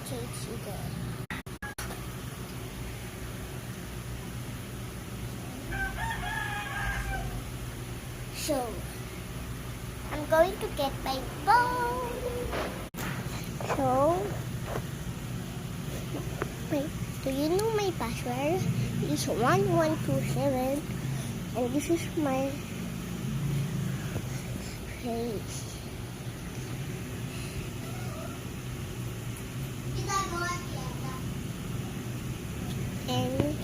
change again. So, I'm going to get my phone. So, do you know my password? It's 1127, and this is my face. And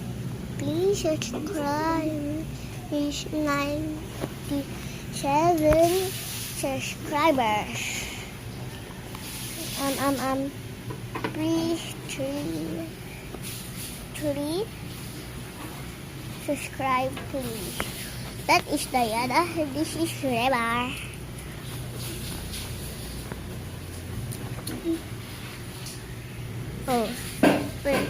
please subscribe. It's 97 subscribers. Please three subscribe, please. That is Diana. This is Reba. Oh, wait.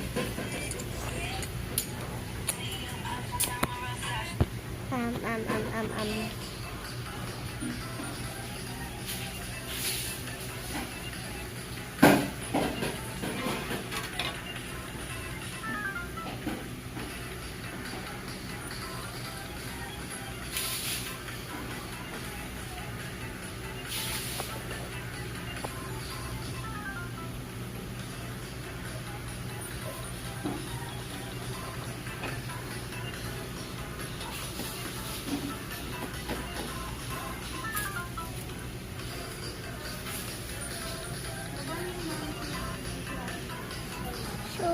So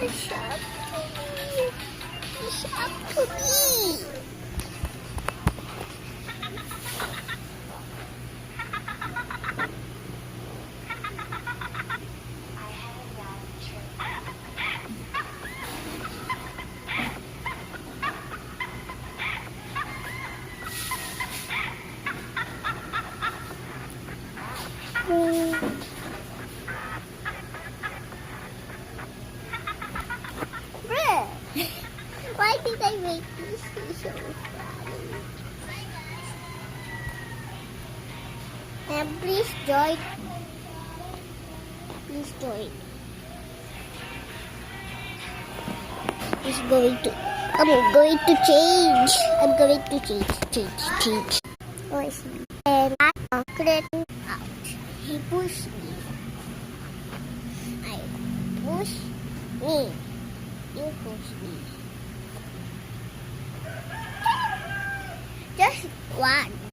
it's up to me. It's up to me. Bruh, why did I make this so funny? And please join. Please join. I'm going to change. I'm going to change. Oh, I see. And I couldn't out. He pushed me. I push me. You push me. Just one.